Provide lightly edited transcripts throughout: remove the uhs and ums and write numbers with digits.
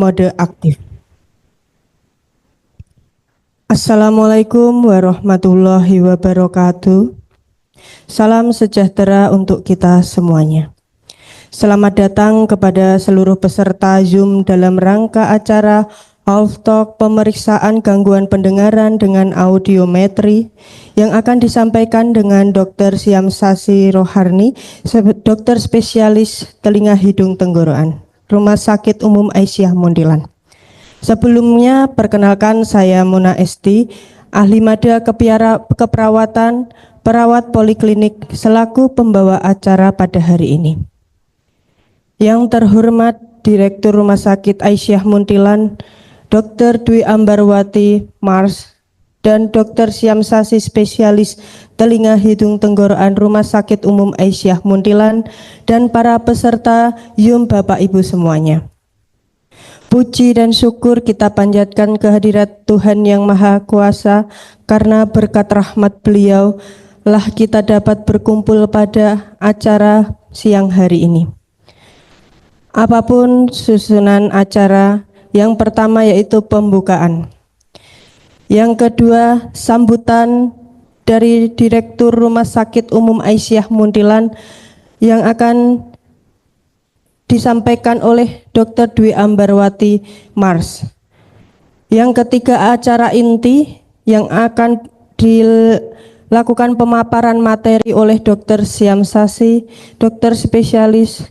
mode aktif. Assalamualaikum warahmatullahi wabarakatuh. Salam sejahtera untuk kita semuanya. Selamat datang kepada seluruh peserta Zoom dalam rangka acara Health Talk pemeriksaan gangguan pendengaran dengan audiometri yang akan disampaikan dengan Dr. Syamsasi Roharni, dokter spesialis telinga hidung tenggorokan, Rumah Sakit Umum Aisyah Muntilan. Sebelumnya perkenalkan saya Muna Esti, ahli mada keperawatan, perawat poliklinik selaku pembawa acara pada hari ini. Yang terhormat Direktur Rumah Sakit Aisyah Muntilan, Dr. Dwi Ambarwati Mars, dan Dr. Syamsasi spesialis telinga hidung tenggorokan Rumah Sakit Umum Aisyah Muntilan, dan para peserta Zoom Bapak Ibu semuanya. Puji dan syukur kita panjatkan kehadirat Tuhan Yang Maha Kuasa, karena berkat rahmat Beliau lah kita dapat berkumpul pada acara siang hari ini. Apapun susunan acara, yang pertama yaitu pembukaan. Yang kedua, sambutan dari Direktur Rumah Sakit Umum Aisyah Muntilan yang akan disampaikan oleh Dr. Dwi Ambarwati Mars. Yang ketiga, acara inti yang akan dilakukan pemaparan materi oleh Dr. Syamsasi, dokter spesialis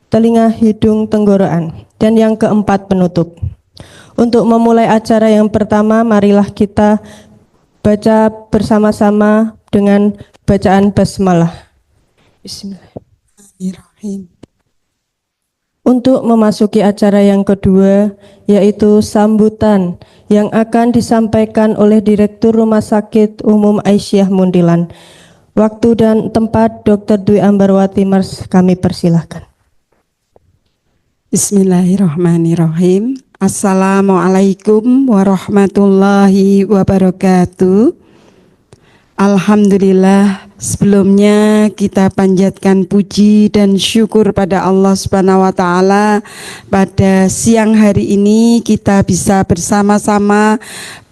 telinga hidung tenggorokan. Dan yang keempat, penutup. Untuk memulai acara yang pertama, marilah kita baca bersama-sama dengan bacaan basmalah. Bismillahirrahmanirrahim. Untuk memasuki acara yang kedua, yaitu sambutan yang akan disampaikan oleh Direktur Rumah Sakit Umum Aisyah Muntilan. Waktu dan tempat Dr. Dwi Ambarwati Mars kami persilahkan. Bismillahirrahmanirrahim. Assalamualaikum warahmatullahi wabarakatuh. Alhamdulillah, sebelumnya kita panjatkan puji dan syukur pada Allah Subhanahu wa taala. Pada siang hari ini kita bisa bersama-sama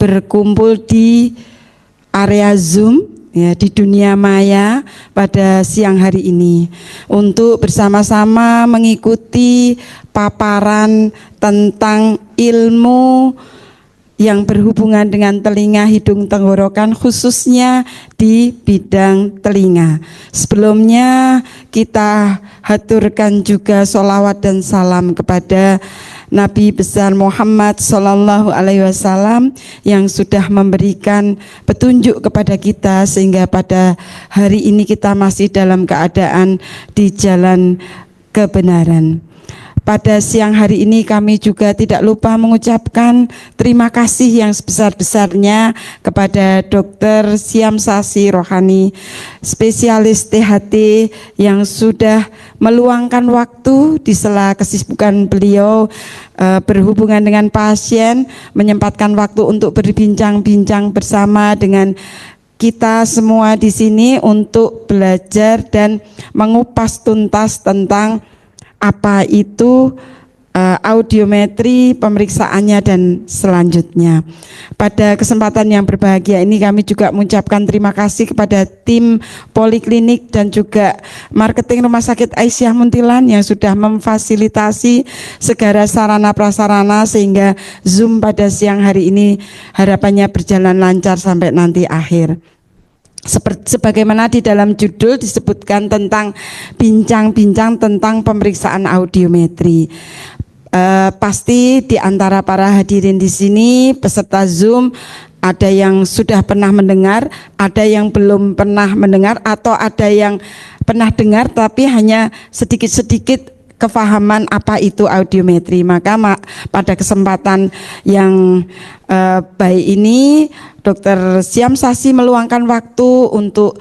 berkumpul di area Zoom ya, di dunia maya pada siang hari ini untuk bersama-sama mengikuti paparan tentang ilmu yang berhubungan dengan telinga hidung tenggorokan, khususnya di bidang telinga. Sebelumnya kita haturkan juga sholawat dan salam kepada Nabi besar Muhammad Sallallahu Alaihi Wasallam yang sudah memberikan petunjuk kepada kita sehingga pada hari ini kita masih dalam keadaan di jalan kebenaran. Pada siang hari ini kami juga tidak lupa mengucapkan terima kasih yang sebesar-besarnya kepada Dr. Syamsasi Roharni, spesialis THT yang sudah meluangkan waktu di sela kesibukan beliau berhubungan dengan pasien, menyempatkan waktu untuk berbincang-bincang bersama dengan kita semua di sini untuk belajar dan mengupas tuntas tentang apa itu audiometri, pemeriksaannya dan selanjutnya. Pada kesempatan yang berbahagia ini kami juga mengucapkan terima kasih kepada tim poliklinik dan juga marketing Rumah Sakit Aisyah Muntilan yang sudah memfasilitasi segala sarana prasarana sehingga Zoom pada siang hari ini harapannya berjalan lancar sampai nanti akhir. Sebagaimana di dalam judul disebutkan tentang bincang-bincang tentang pemeriksaan audiometri. Pasti di antara para hadirin di sini peserta Zoom ada yang sudah pernah mendengar, ada yang belum pernah mendengar, atau ada yang pernah dengar tapi hanya sedikit-sedikit kefahaman apa itu audiometri. Maka pada kesempatan yang baik ini Dr. Syamsasi meluangkan waktu untuk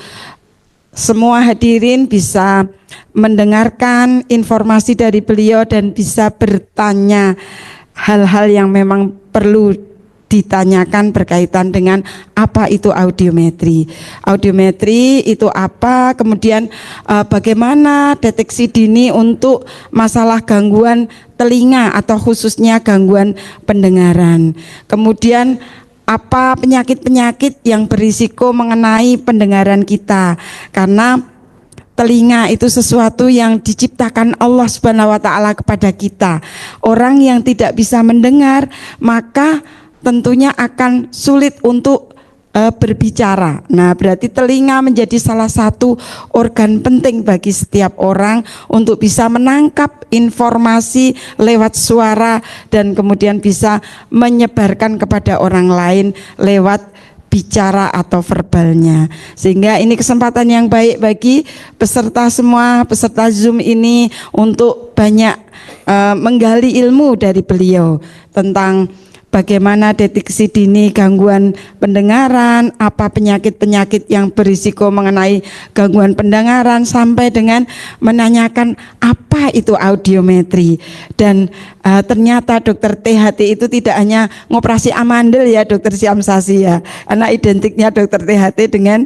semua hadirin bisa mendengarkan informasi dari beliau dan bisa bertanya hal-hal yang memang perlu ditanyakan berkaitan dengan apa itu audiometri. Audiometri itu apa, kemudian bagaimana deteksi dini untuk masalah gangguan telinga atau khususnya gangguan pendengaran. Kemudian apa penyakit-penyakit yang berisiko mengenai pendengaran kita, karena telinga itu sesuatu yang diciptakan Allah Subhanahu wa taala kepada kita. Orang yang tidak bisa mendengar maka tentunya akan sulit untuk berbicara. Nah, berarti telinga menjadi salah satu organ penting bagi setiap orang untuk bisa menangkap informasi lewat suara dan kemudian bisa menyebarkan kepada orang lain lewat bicara atau verbalnya. Sehingga ini kesempatan yang baik bagi peserta semua, peserta Zoom ini untuk banyak menggali ilmu dari beliau tentang bagaimana deteksi dini gangguan pendengaran, apa penyakit-penyakit yang berisiko mengenai gangguan pendengaran, sampai dengan menanyakan apa itu audiometri. Dan ternyata dokter THT itu tidak hanya ngoperasi amandel ya dokter Syamsasi ya, karena identiknya dokter THT dengan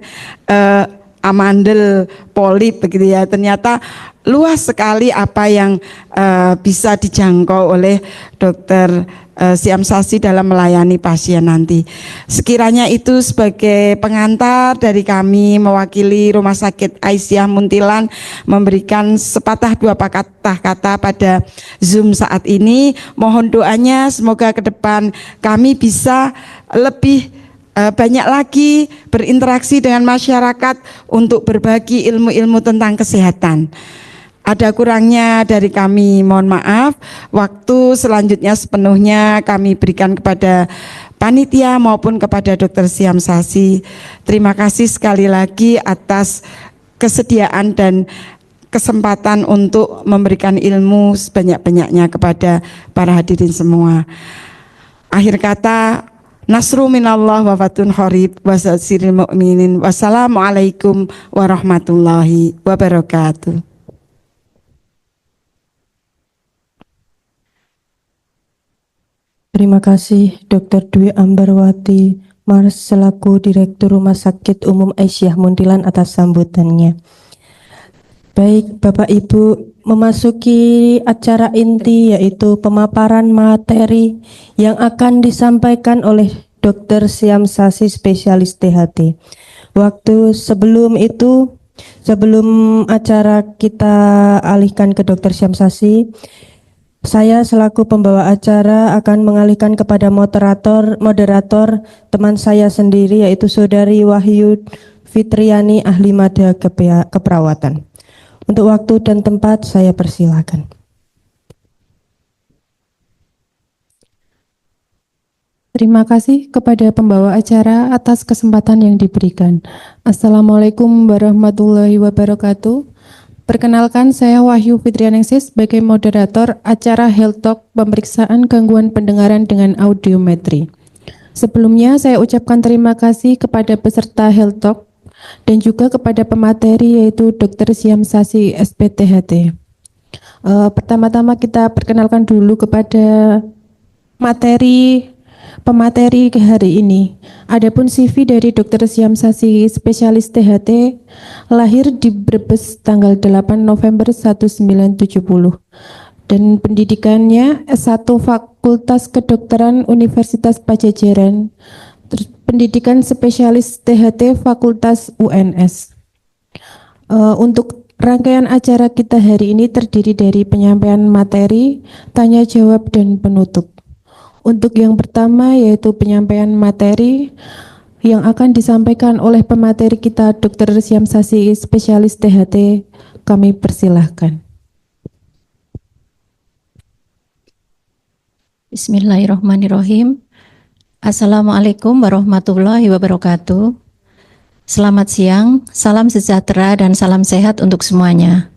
amandel, polip begitu ya. Ternyata luas sekali apa yang bisa dijangkau oleh dokter Syamsasi dalam melayani pasien nanti. Sekiranya itu sebagai pengantar dari kami mewakili Rumah Sakit Aisyah Muntilan memberikan sepatah dua patah kata pada Zoom saat ini. Mohon doanya semoga ke depan kami bisa lebih banyak lagi berinteraksi dengan masyarakat untuk berbagi ilmu-ilmu tentang kesehatan. Ada kurangnya dari kami, mohon maaf. Waktu selanjutnya sepenuhnya kami berikan kepada panitia maupun kepada Dr. Syamsasi. Terima kasih sekali lagi atas kesediaan dan kesempatan untuk memberikan ilmu sebanyak-banyaknya kepada para hadirin semua. Akhir kata, nasru minallah wa fatun qarib wa basyril mu'minin. Wassalamualaikum warahmatullahi wabarakatuh. Terima kasih Dr. Dwi Ambarwati Mars selaku Direktur Rumah Sakit Umum Aisyah Muntilan atas sambutannya. Baik, Bapak Ibu, memasuki acara inti yaitu pemaparan materi yang akan disampaikan oleh Dr. Syamsasi spesialis THT. Waktu sebelum itu, sebelum acara kita alihkan ke Dr. Syamsasi, saya selaku pembawa acara akan mengalihkan kepada moderator teman saya sendiri yaitu Saudari Wahyu Fitriani ahli mada keperawatan. Untuk waktu dan tempat saya persilakan. Terima kasih kepada pembawa acara atas kesempatan yang diberikan. Assalamualaikum warahmatullahi wabarakatuh. Perkenalkan, saya Wahyu Fitrianingsih sebagai moderator acara Health Talk pemeriksaan gangguan pendengaran dengan audiometri. Sebelumnya saya ucapkan terima kasih kepada peserta Health Talk dan juga kepada pemateri yaitu Dr. Syamsasi SPTHT. Pertama-tama kita perkenalkan dulu kepada pemateri hari ini. Adapun CV dari Dr. Syamsasi spesialis THT, lahir di Brebes tanggal 8 November 1970 dan pendidikannya S1 Fakultas Kedokteran Universitas Pajajaran, terus pendidikan spesialis THT Fakultas UNS. Untuk rangkaian acara kita hari ini terdiri dari penyampaian materi, tanya jawab dan penutup. Untuk yang pertama yaitu penyampaian materi yang akan disampaikan oleh pemateri kita Dr. Syamsasi spesialis THT, kami persilahkan. Bismillahirrahmanirrahim. Assalamualaikum warahmatullahi wabarakatuh. Selamat siang, salam sejahtera dan salam sehat untuk semuanya.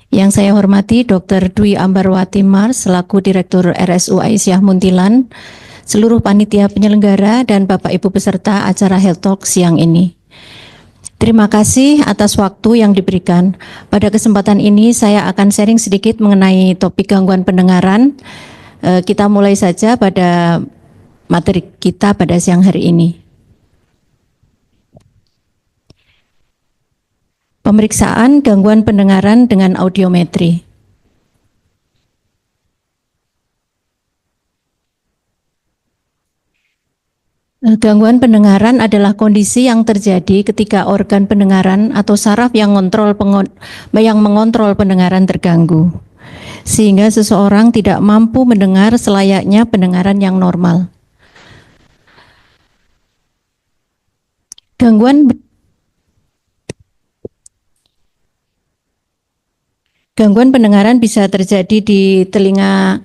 Yang saya hormati Dr. Dwi Ambarwati Mars selaku Direktur RSU Aisyah Muntilan, seluruh panitia penyelenggara dan Bapak Ibu peserta acara Health Talk siang ini. Terima kasih atas waktu yang diberikan. Pada kesempatan ini saya akan sharing sedikit mengenai topik gangguan pendengaran. Kita mulai saja pada materi kita pada siang hari ini. Pemeriksaan gangguan pendengaran dengan audiometri. Gangguan pendengaran adalah kondisi yang terjadi ketika organ pendengaran atau saraf yang mengontrol pendengaran terganggu, sehingga seseorang tidak mampu mendengar selayaknya pendengaran yang normal. Gangguan pendengaran bisa terjadi di telinga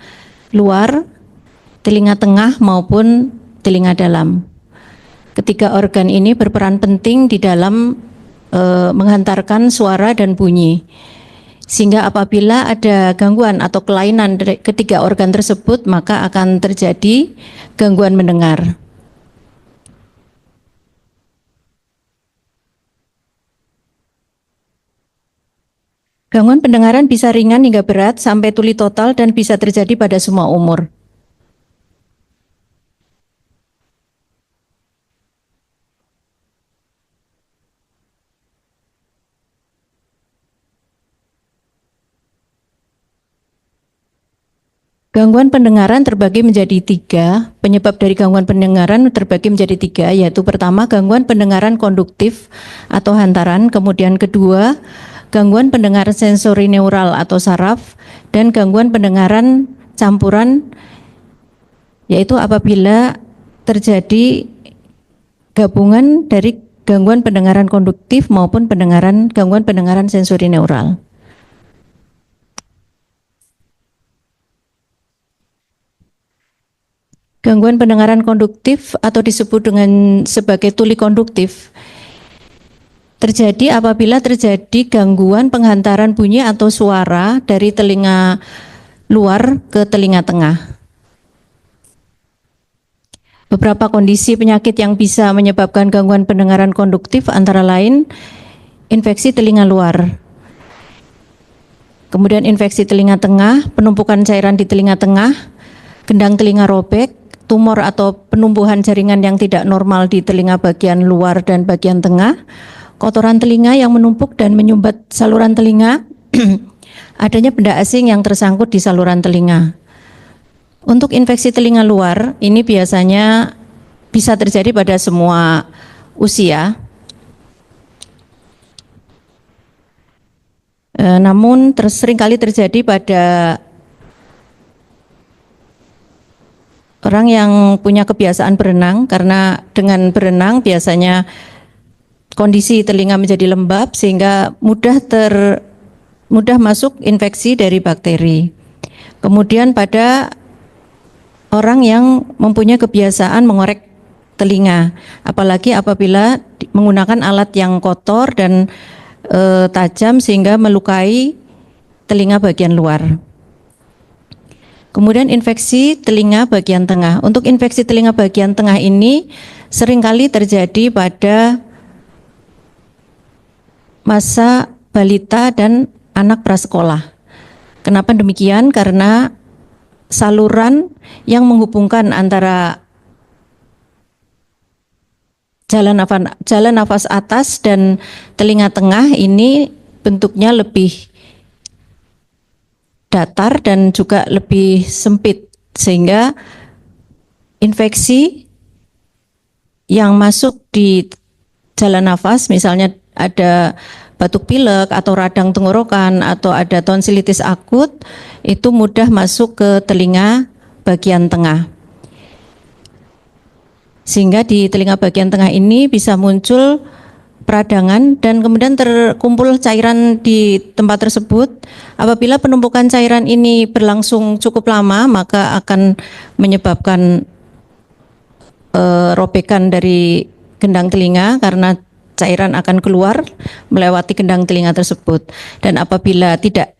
luar, telinga tengah maupun telinga dalam. Ketiga organ ini berperan penting di dalam menghantarkan suara dan bunyi. Sehingga apabila ada gangguan atau kelainan dari ketiga organ tersebut, maka akan terjadi gangguan mendengar. Gangguan pendengaran bisa ringan hingga berat sampai tuli total dan bisa terjadi pada semua umur. Gangguan pendengaran terbagi menjadi tiga. Penyebab dari gangguan pendengaran terbagi menjadi tiga, yaitu pertama gangguan pendengaran konduktif atau hantaran, kemudian kedua gangguan pendengaran sensori neural atau saraf, dan gangguan pendengaran campuran, yaitu apabila terjadi gabungan dari gangguan pendengaran konduktif maupun gangguan pendengaran sensori neural. Gangguan pendengaran konduktif atau disebut dengan sebagai tuli konduktif terjadi apabila terjadi gangguan penghantaran bunyi atau suara dari telinga luar ke telinga tengah. Beberapa kondisi penyakit yang bisa menyebabkan gangguan pendengaran konduktif antara lain infeksi telinga luar, kemudian infeksi telinga tengah, penumpukan cairan di telinga tengah, gendang telinga robek, tumor atau penumbuhan jaringan yang tidak normal di telinga bagian luar dan bagian tengah, kotoran telinga yang menumpuk dan menyumbat saluran telinga, adanya benda asing yang tersangkut di saluran telinga. Untuk infeksi telinga luar, ini biasanya bisa terjadi pada semua usia. Namun seringkali terjadi pada orang yang punya kebiasaan berenang, karena dengan berenang biasanya kondisi telinga menjadi lembab sehingga mudah masuk infeksi dari bakteri. Kemudian pada orang yang mempunyai kebiasaan mengorek telinga, apalagi apabila menggunakan alat yang kotor dan tajam sehingga melukai telinga bagian luar. Kemudian infeksi telinga bagian tengah. Untuk infeksi telinga bagian tengah ini seringkali terjadi pada masa balita dan anak prasekolah. Kenapa demikian? Karena saluran yang menghubungkan antara jalan nafas atas dan telinga tengah ini bentuknya lebih datar dan juga lebih sempit, sehingga infeksi yang masuk di jalan nafas, misalnya ada batuk pilek atau radang tenggorokan atau ada tonsilitis akut, itu mudah masuk ke telinga bagian tengah. Sehingga di telinga bagian tengah ini bisa muncul peradangan dan kemudian terkumpul cairan di tempat tersebut. Apabila penumpukan cairan ini berlangsung cukup lama, maka akan menyebabkan robekan dari gendang telinga karena cairan akan keluar melewati gendang telinga tersebut. Dan apabila tidak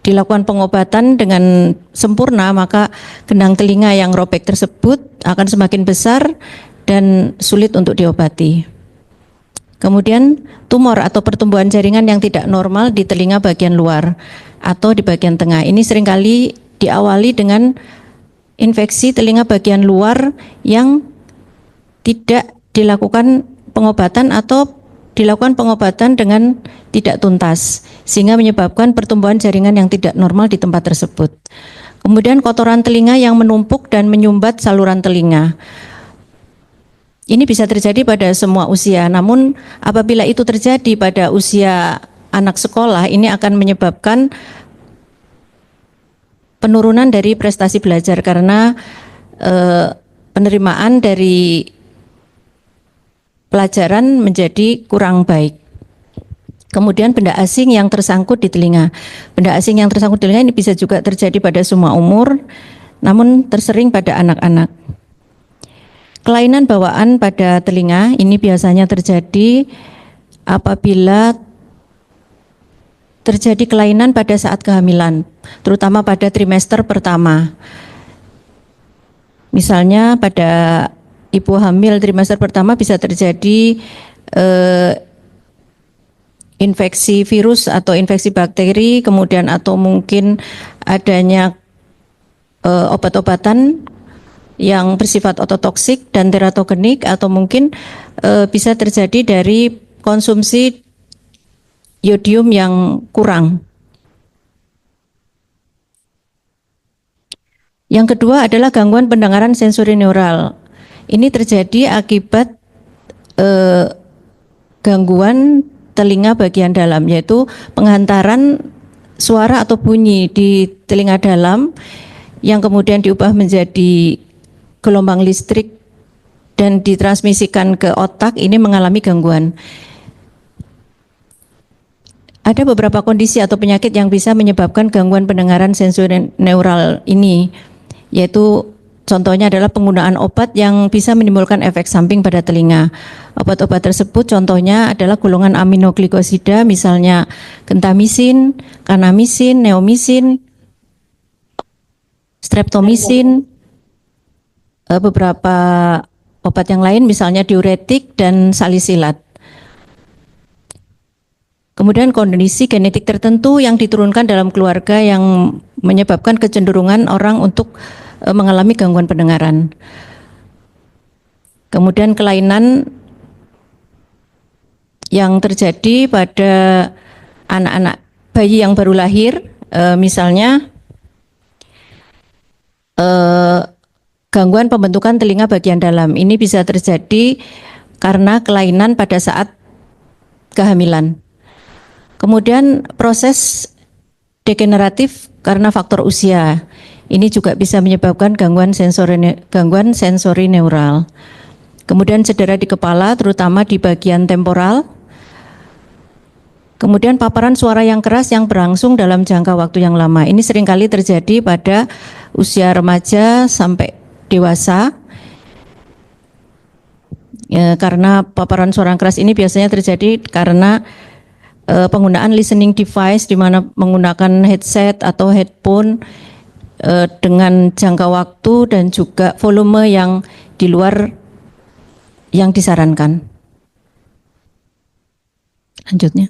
dilakukan pengobatan dengan sempurna, maka gendang telinga yang robek tersebut akan semakin besar dan sulit untuk diobati. Kemudian tumor atau pertumbuhan jaringan yang tidak normal di telinga bagian luar atau di bagian tengah. Ini seringkali diawali dengan infeksi telinga bagian luar yang tidak dilakukan pengobatan atau dilakukan pengobatan dengan tidak tuntas, sehingga menyebabkan pertumbuhan jaringan yang tidak normal di tempat tersebut. Kemudian kotoran telinga yang menumpuk dan menyumbat saluran telinga. Ini bisa terjadi pada semua usia, namun apabila itu terjadi pada usia anak sekolah, ini akan menyebabkan penurunan dari prestasi belajar karena penerimaan dari pelajaran menjadi kurang baik. Kemudian benda asing yang tersangkut di telinga. Benda asing yang tersangkut di telinga ini bisa juga terjadi pada semua umur, namun tersering pada anak-anak. Kelainan bawaan pada telinga ini biasanya terjadi apabila terjadi kelainan pada saat kehamilan, terutama pada trimester pertama. Misalnya pada ibu hamil trimester pertama bisa terjadi infeksi virus atau infeksi bakteri, kemudian atau mungkin adanya obat-obatan yang bersifat ototoksik dan teratogenik, atau mungkin bisa terjadi dari konsumsi yodium yang kurang. Yang kedua adalah gangguan pendengaran sensori neural. Ini terjadi akibat gangguan telinga bagian dalam, yaitu penghantaran suara atau bunyi di telinga dalam yang kemudian diubah menjadi gelombang listrik dan ditransmisikan ke otak, ini mengalami gangguan. Ada beberapa kondisi atau penyakit yang bisa menyebabkan gangguan pendengaran sensori neural ini, yaitu contohnya adalah penggunaan obat yang bisa menimbulkan efek samping pada telinga. Obat-obat tersebut contohnya adalah golongan aminoglikosida, misalnya gentamisin, kanamisin, neomisin, streptomisin, beberapa obat yang lain misalnya diuretik dan salisilat. Kemudian kondisi genetik tertentu yang diturunkan dalam keluarga yang menyebabkan kecenderungan orang untuk mengalami gangguan pendengaran. Kemudian kelainan yang terjadi pada anak-anak bayi yang baru lahir, misalnya gangguan pembentukan telinga bagian dalam. Ini bisa terjadi karena kelainan pada saat kehamilan. Kemudian proses degeneratif karena faktor usia. Ini juga bisa menyebabkan gangguan sensori neural. Kemudian cedera di kepala, terutama di bagian temporal. Kemudian paparan suara yang keras yang berlangsung dalam jangka waktu yang lama. Ini seringkali terjadi pada usia remaja sampai dewasa. Karena paparan suara yang keras ini biasanya terjadi karena penggunaan listening device, di mana menggunakan headset atau headphone dengan jangka waktu dan juga volume yang di luar yang disarankan. Lanjutnya.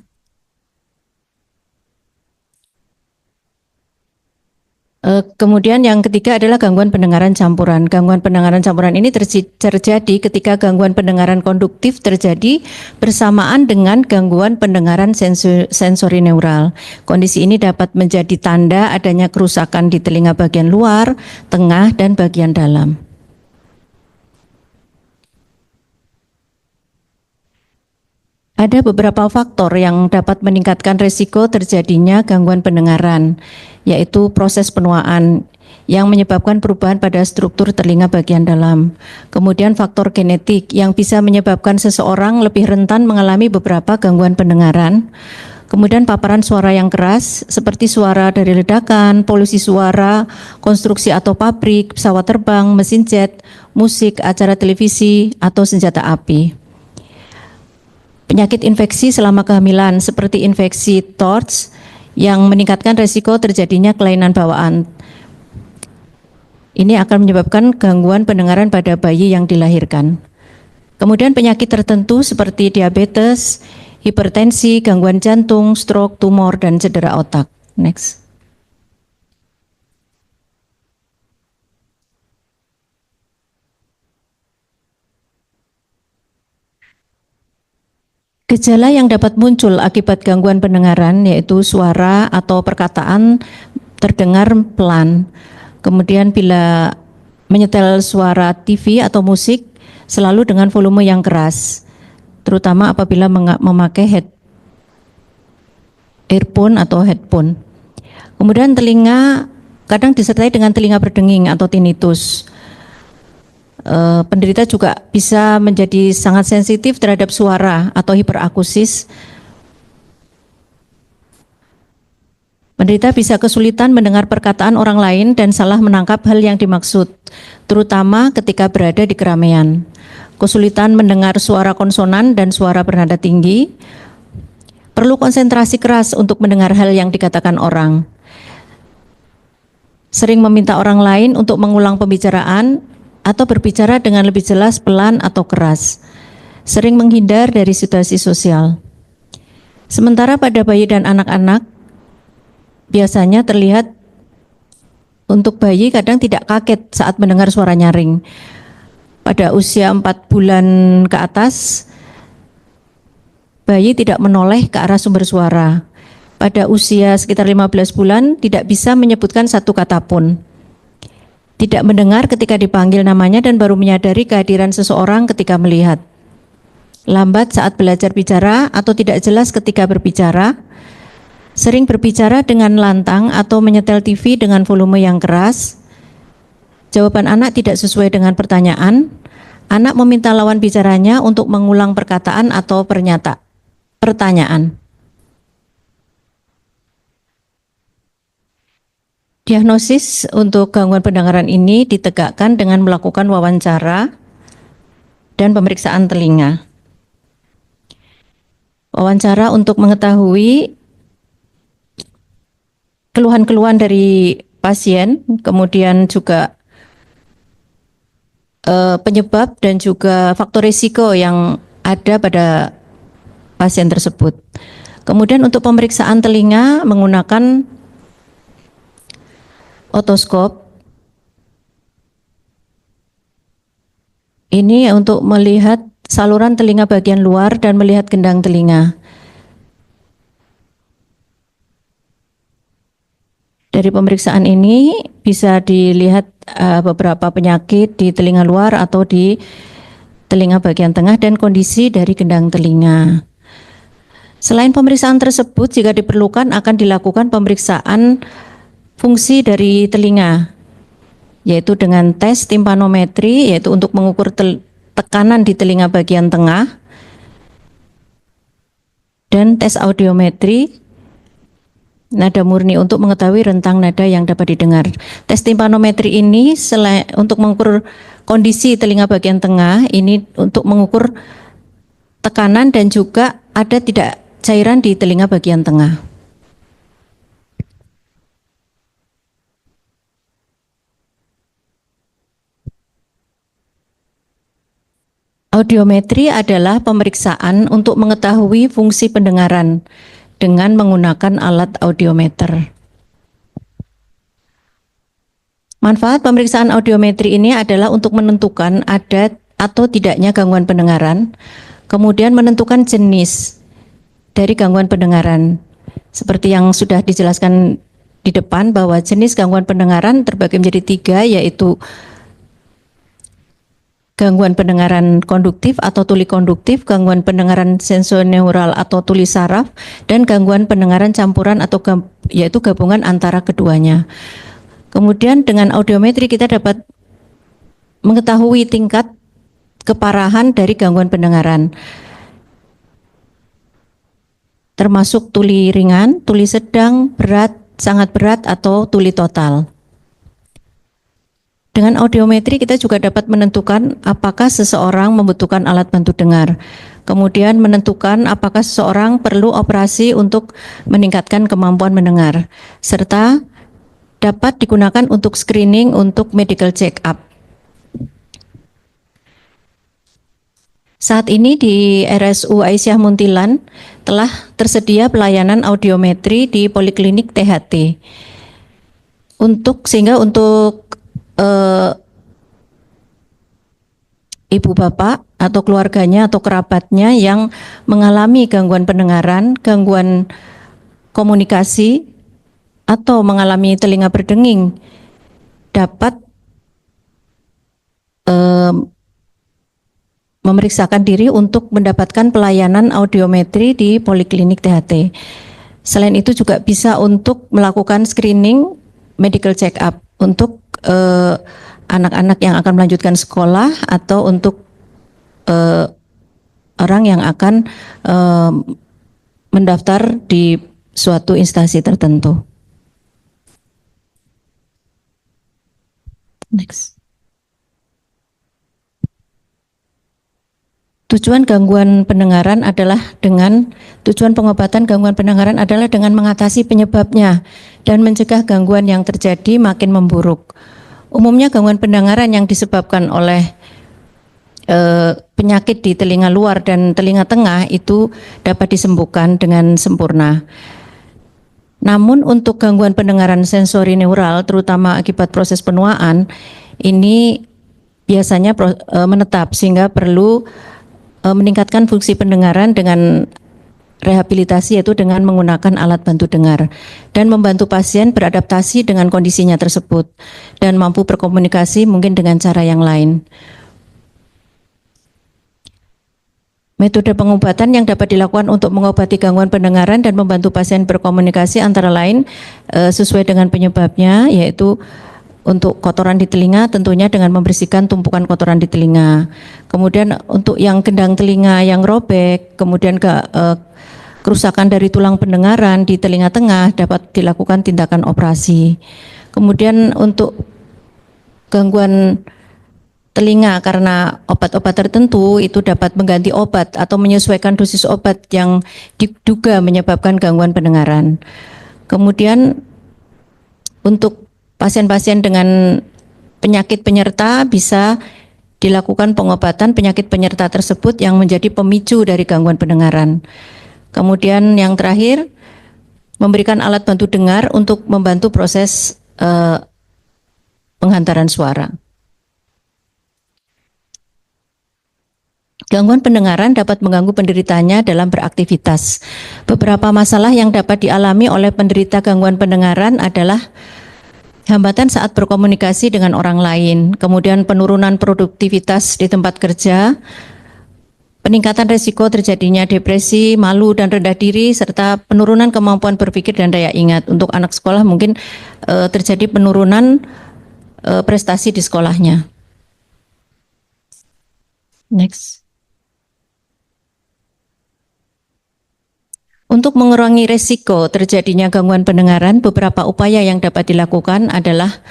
Kemudian yang ketiga adalah gangguan pendengaran campuran. Gangguan pendengaran campuran ini terjadi ketika gangguan pendengaran konduktif terjadi bersamaan dengan gangguan pendengaran sensori neural. Kondisi ini dapat menjadi tanda adanya kerusakan di telinga bagian luar, tengah, dan bagian dalam. Ada beberapa faktor yang dapat meningkatkan risiko terjadinya gangguan pendengaran, yaitu proses penuaan yang menyebabkan perubahan pada struktur telinga bagian dalam. Kemudian faktor genetik yang bisa menyebabkan seseorang lebih rentan mengalami beberapa gangguan pendengaran. Kemudian paparan suara yang keras seperti suara dari ledakan, polusi suara, konstruksi atau pabrik, pesawat terbang, mesin jet, musik, acara televisi, atau senjata api. Penyakit infeksi selama kehamilan seperti infeksi TORCH yang meningkatkan risiko terjadinya kelainan bawaan. Ini akan menyebabkan gangguan pendengaran pada bayi yang dilahirkan. Kemudian penyakit tertentu seperti diabetes, hipertensi, gangguan jantung, stroke, tumor, dan cedera otak. Next. Gejala yang dapat muncul akibat gangguan pendengaran yaitu suara atau perkataan terdengar pelan. Kemudian bila menyetel suara TV atau musik selalu dengan volume yang keras, terutama apabila memakai earphone atau headphone. Kemudian telinga kadang disertai dengan telinga berdenging atau tinnitus. Penderita juga bisa menjadi sangat sensitif terhadap suara atau hiperakusis. Penderita bisa kesulitan mendengar perkataan orang lain dan salah menangkap hal yang dimaksud, terutama ketika berada di keramaian. Kesulitan mendengar suara konsonan dan suara bernada tinggi. Perlu konsentrasi keras untuk mendengar hal yang dikatakan orang. Sering meminta orang lain untuk mengulang pembicaraan atau berbicara dengan lebih jelas, pelan, atau keras. Sering menghindar dari situasi sosial. Sementara pada bayi dan anak-anak, biasanya terlihat untuk bayi kadang tidak kaget saat mendengar suara nyaring. Pada usia 4 bulan ke atas, bayi tidak menoleh ke arah sumber suara. Pada usia sekitar 15 bulan, tidak bisa menyebutkan satu kata pun. Tidak mendengar ketika dipanggil namanya dan baru menyadari kehadiran seseorang ketika melihat. Lambat saat belajar bicara atau tidak jelas ketika berbicara. Sering berbicara dengan lantang atau menyetel TV dengan volume yang keras. Jawaban anak tidak sesuai dengan pertanyaan. Anak meminta lawan bicaranya untuk mengulang perkataan atau pertanyaan. Diagnosis untuk gangguan pendengaran ini ditegakkan dengan melakukan wawancara dan pemeriksaan telinga. Wawancara untuk mengetahui keluhan-keluhan dari pasien, kemudian juga penyebab dan juga faktor risiko yang ada pada pasien tersebut. Kemudian untuk pemeriksaan telinga menggunakan otoskop. Ini untuk melihat saluran telinga bagian luar dan melihat gendang telinga. Dari pemeriksaan ini bisa dilihat beberapa penyakit di telinga luar atau di telinga bagian tengah dan kondisi dari gendang telinga. Selain pemeriksaan tersebut, jika diperlukan akan dilakukan pemeriksaan fungsi dari telinga, yaitu dengan tes timpanometri, yaitu untuk mengukur tekanan di telinga bagian tengah, dan tes audiometri, nada murni untuk mengetahui rentang nada yang dapat didengar. Tes timpanometri ini untuk mengukur kondisi telinga bagian tengah, ini untuk mengukur tekanan dan juga ada tidak cairan di telinga bagian tengah. Audiometri adalah pemeriksaan untuk mengetahui fungsi pendengaran dengan menggunakan alat audiometer. Manfaat pemeriksaan audiometri ini adalah untuk menentukan ada atau tidaknya gangguan pendengaran, kemudian menentukan jenis dari gangguan pendengaran. Seperti yang sudah dijelaskan di depan bahwa jenis gangguan pendengaran terbagi menjadi 3, yaitu gangguan pendengaran konduktif atau tuli konduktif, gangguan pendengaran sensorineural atau tuli saraf, dan gangguan pendengaran campuran atau yaitu gabungan antara keduanya. Kemudian dengan audiometri kita dapat mengetahui tingkat keparahan dari gangguan pendengaran, termasuk tuli ringan, tuli sedang, berat, sangat berat, atau tuli total. Dengan audiometri kita juga dapat menentukan apakah seseorang membutuhkan alat bantu dengar. Kemudian menentukan apakah seseorang perlu operasi untuk meningkatkan kemampuan mendengar. Serta dapat digunakan untuk screening untuk medical check-up. Saat ini di RSU Aisyah Muntilan telah tersedia pelayanan audiometri di Poliklinik THT. Sehingga untuk ibu bapak atau keluarganya atau kerabatnya yang mengalami gangguan pendengaran, gangguan komunikasi, atau mengalami telinga berdenging dapat memeriksakan diri untuk mendapatkan pelayanan audiometri di Poliklinik THT. Selain itu juga bisa untuk melakukan screening medical check up untuk anak-anak yang akan melanjutkan sekolah atau untuk orang yang akan mendaftar di suatu instansi tertentu. Next. Tujuan pengobatan gangguan pendengaran adalah dengan mengatasi penyebabnya dan mencegah gangguan yang terjadi makin memburuk. Umumnya gangguan pendengaran yang disebabkan oleh penyakit di telinga luar dan telinga tengah itu dapat disembuhkan dengan sempurna. Namun untuk gangguan pendengaran sensori neural, terutama akibat proses penuaan, ini biasanya menetap sehingga perlu meningkatkan fungsi pendengaran dengan rehabilitasi, yaitu dengan menggunakan alat bantu dengar, dan membantu pasien beradaptasi dengan kondisinya tersebut dan mampu berkomunikasi mungkin dengan cara yang lain. Metode pengobatan yang dapat dilakukan untuk mengobati gangguan pendengaran dan membantu pasien berkomunikasi antara lain sesuai dengan penyebabnya, yaitu untuk kotoran di telinga tentunya dengan membersihkan tumpukan kotoran di telinga. Kemudian untuk yang gendang telinga yang robek, kemudian kerusakan dari tulang pendengaran di telinga tengah dapat dilakukan tindakan operasi. Kemudian untuk gangguan telinga karena obat-obat tertentu itu dapat mengganti obat atau menyesuaikan dosis obat yang diduga menyebabkan gangguan pendengaran. Kemudian untuk pasien-pasien dengan penyakit penyerta bisa dilakukan pengobatan penyakit penyerta tersebut yang menjadi pemicu dari gangguan pendengaran. Kemudian yang terakhir, memberikan alat bantu dengar untuk membantu proses penghantaran suara. Gangguan pendengaran dapat mengganggu penderitanya dalam beraktivitas. Beberapa masalah yang dapat dialami oleh penderita gangguan pendengaran adalah hambatan saat berkomunikasi dengan orang lain, kemudian penurunan produktivitas di tempat kerja, peningkatan risiko terjadinya depresi, malu dan rendah diri, serta penurunan kemampuan berpikir dan daya ingat. Untuk anak sekolah mungkin terjadi penurunan prestasi di sekolahnya. Next. Untuk mengurangi risiko terjadinya gangguan pendengaran, beberapa upaya yang dapat dilakukan adalah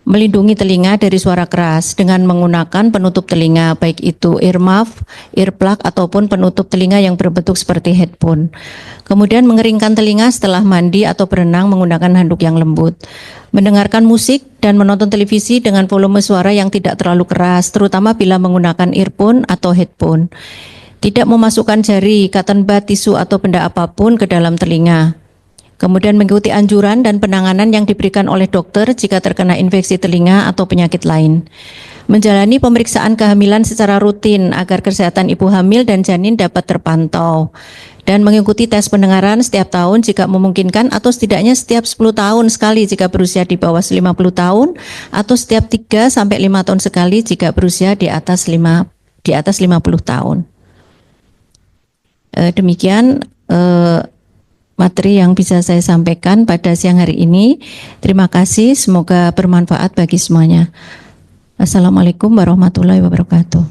melindungi telinga dari suara keras dengan menggunakan penutup telinga, baik itu earmuff, earplug, ataupun penutup telinga yang berbentuk seperti headphone. Kemudian mengeringkan telinga setelah mandi atau berenang menggunakan handuk yang lembut. Mendengarkan musik dan menonton televisi dengan volume suara yang tidak terlalu keras, terutama bila menggunakan earphone atau headphone. Tidak memasukkan jari, cotton bud, tisu, atau benda apapun ke dalam telinga. Kemudian mengikuti anjuran dan penanganan yang diberikan oleh dokter jika terkena infeksi telinga atau penyakit lain. Menjalani pemeriksaan kehamilan secara rutin agar kesehatan ibu hamil dan janin dapat terpantau. Dan mengikuti tes pendengaran setiap tahun jika memungkinkan, atau setidaknya setiap 10 tahun sekali jika berusia di bawah 50 tahun, atau setiap 3-5 tahun sekali jika berusia di atas 50 tahun. Demikian materi yang bisa saya sampaikan pada siang hari ini. Terima kasih, semoga bermanfaat bagi semuanya. Assalamualaikum warahmatullahi wabarakatuh.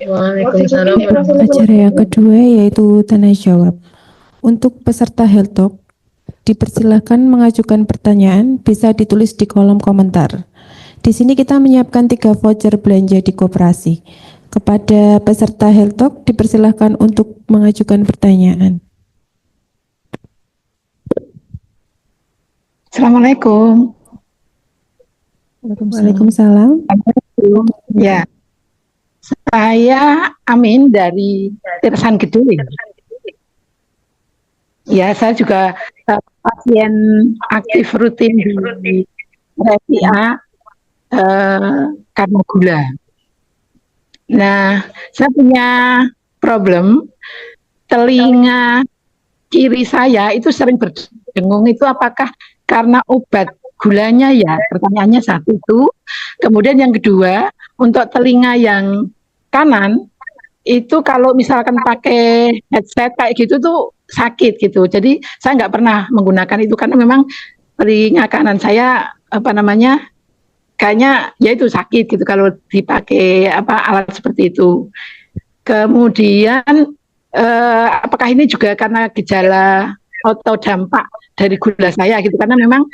Waalaikumsalam. Acara yang kedua yaitu tanya jawab. Untuk peserta Health Talk, dipersilakan mengajukan pertanyaan, bisa ditulis di kolom komentar. Di sini kita menyiapkan 3 voucher belanja di koperasi. Kepada peserta Health Talk, dipersilakan untuk mengajukan pertanyaan. Assalamualaikum. Waalaikumsalam. Ya, saya Amin dari Tirsan Gedung. Ya, saya juga pasien aktif rutin di RSIA karena gula. Nah, saya punya problem telinga kiri saya itu sering berdengung, itu apakah karena obat gulanya ya? Pertanyaannya satu itu. Kemudian yang kedua, untuk telinga yang kanan itu kalau misalkan pakai headset kayak gitu tuh sakit gitu. Jadi saya nggak pernah menggunakan itu karena memang telinga kanan saya apa namanya kayaknya ya itu sakit gitu kalau dipakai alat seperti itu. Kemudian apakah ini juga karena gejala atau dampak dari gula saya gitu, karena memang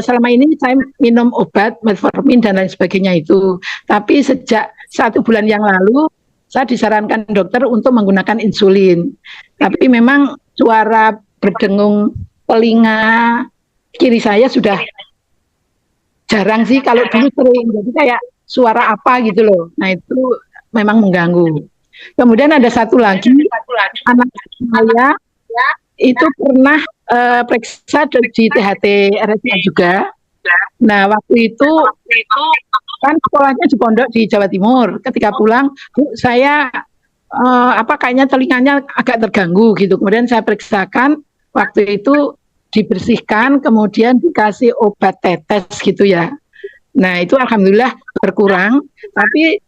selama ini saya minum obat metformin dan lain sebagainya itu, tapi sejak 1 bulan yang lalu saya disarankan dokter untuk menggunakan insulin, tapi memang suara berdengung telinga kiri saya sudah jarang sih, kalau dulu sering, jadi kayak suara apa gitu loh, nah itu memang mengganggu. Kemudian ada satu lagi, anak saya itu pernah periksa di THT RSA juga. Nah waktu itu kan sekolahnya di pondok di Jawa Timur. Ketika pulang, Bu, saya kayaknya telinganya agak terganggu gitu. Kemudian saya periksakan, waktu itu dibersihkan, kemudian dikasih obat tetes gitu ya. Nah itu alhamdulillah berkurang, tapi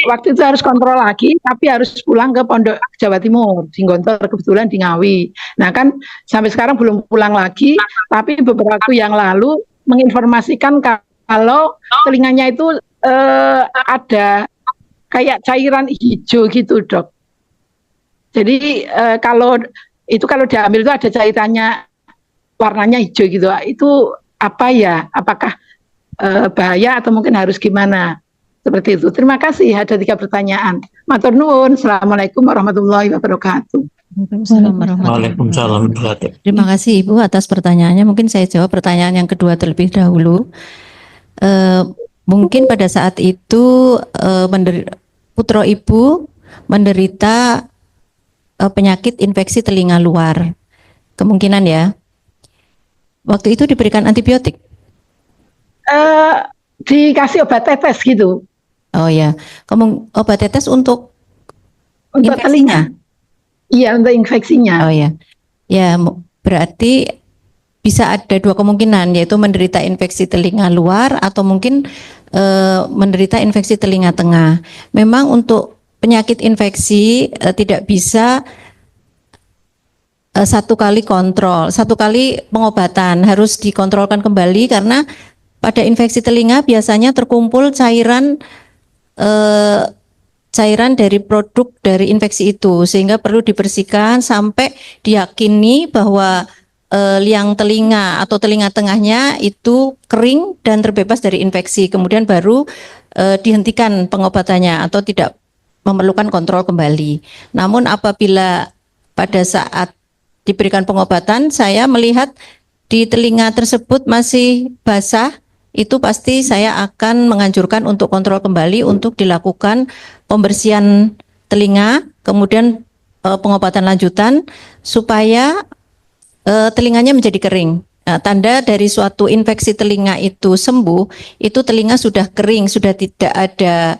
waktu itu harus kontrol lagi, tapi harus pulang ke Pondok Jawa Timur, di Gontor kebetulan di Ngawi. Nah kan sampai sekarang belum pulang lagi, tapi beberapa waktu yang lalu menginformasikan kalau telinganya itu ada kayak cairan hijau gitu dok. Jadi kalau diambil itu ada cairannya warnanya hijau gitu. Itu apa ya? Apakah bahaya atau mungkin harus gimana? Seperti itu. Terima kasih. Ada 3 pertanyaan. Matur nuwun. Assalamualaikum warahmatullahi wabarakatuh. Waalaikumsalam. Terima kasih Ibu atas pertanyaannya. Mungkin saya jawab pertanyaan yang kedua terlebih dahulu. Mungkin pada saat itu putra Ibu menderita penyakit infeksi telinga luar. Kemungkinan ya. Waktu itu diberikan antibiotik. Dikasih obat tetes gitu. Oh ya, obat tetes untuk telinga. Iya, untuk infeksinya. Oh ya, ya berarti bisa ada 2 kemungkinan, yaitu menderita infeksi telinga luar atau mungkin menderita infeksi telinga tengah. Memang untuk penyakit infeksi tidak bisa 1 kali kontrol, 1 kali pengobatan, harus dikontrolkan kembali karena pada infeksi telinga biasanya terkumpul cairan dari produk dari infeksi itu, sehingga perlu dibersihkan sampai diyakini bahwa liang telinga atau telinga tengahnya itu kering dan terbebas dari infeksi. Kemudian baru dihentikan pengobatannya atau tidak memerlukan kontrol kembali. Namun apabila pada saat diberikan pengobatan, saya melihat di telinga tersebut masih basah, itu pasti saya akan menganjurkan untuk kontrol kembali untuk dilakukan pembersihan telinga, kemudian pengobatan lanjutan supaya telinganya menjadi kering. Nah, tanda dari suatu infeksi telinga itu sembuh, itu telinga sudah kering, sudah tidak ada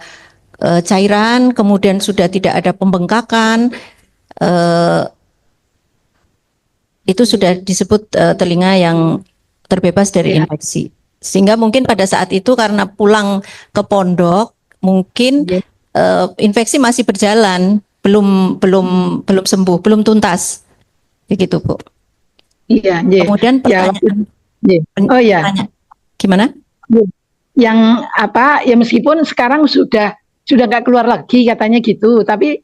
cairan, kemudian sudah tidak ada pembengkakan, itu sudah disebut telinga yang terbebas dari infeksi. Sehingga mungkin pada saat itu karena pulang ke pondok, mungkin infeksi masih berjalan, belum sembuh, belum tuntas, begitu Bu. Iya. Kemudian pertanyaan, gimana? Yang ya meskipun sekarang sudah nggak keluar lagi katanya gitu, tapi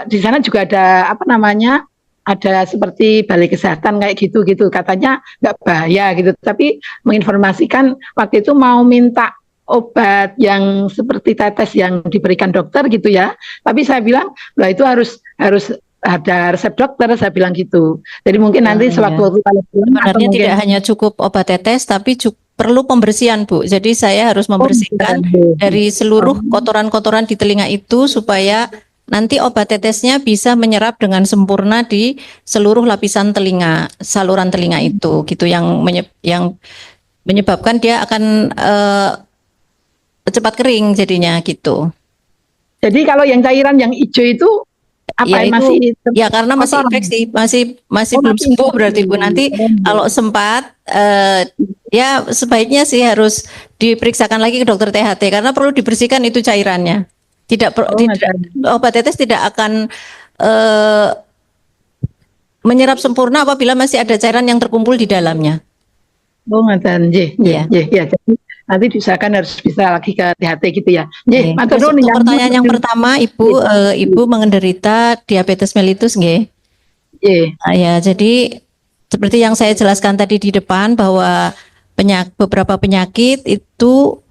di sana juga ada ada seperti balai kesehatan kayak gitu katanya nggak bahaya gitu, tapi menginformasikan waktu itu mau minta obat yang seperti tetes yang diberikan dokter gitu ya, tapi saya bilang lah itu harus ada resep dokter, saya bilang gitu. Jadi mungkin nanti sewaktu-waktu kalau sebenarnya tidak hanya cukup obat tetes tapi perlu pembersihan Bu. Jadi saya harus membersihkan dari seluruh kotoran-kotoran di telinga itu supaya nanti obat tetesnya bisa menyerap dengan sempurna di seluruh lapisan telinga, saluran telinga itu, gitu yang menyebabkan dia akan cepat kering jadinya gitu. Jadi kalau yang cairan yang hijau itu apa Ya itu masih ya karena masih kotoran? infeksi, masih Oh, belum masih sembuh infeksi. berarti Bu. Nanti kalau sempat ya sebaiknya sih harus diperiksakan lagi ke dokter THT karena perlu dibersihkan itu cairannya. Oh, Tidak obat tetes tidak akan eh, menyerap sempurna apabila masih ada cairan yang terkumpul di dalamnya. ngeten. Nggih, nggih, Iya. nggih, ya. Jadi nanti diusahakan harus bisa lagi ke THT gitu ya. Nggih, Oke. matur Terus nuwun untuk yang pertanyaan yang pertama, Ibu menderita diabetes mellitus, nggih? Nggih. Ya, jadi seperti yang saya jelaskan tadi di depan bahwa beberapa penyakit itu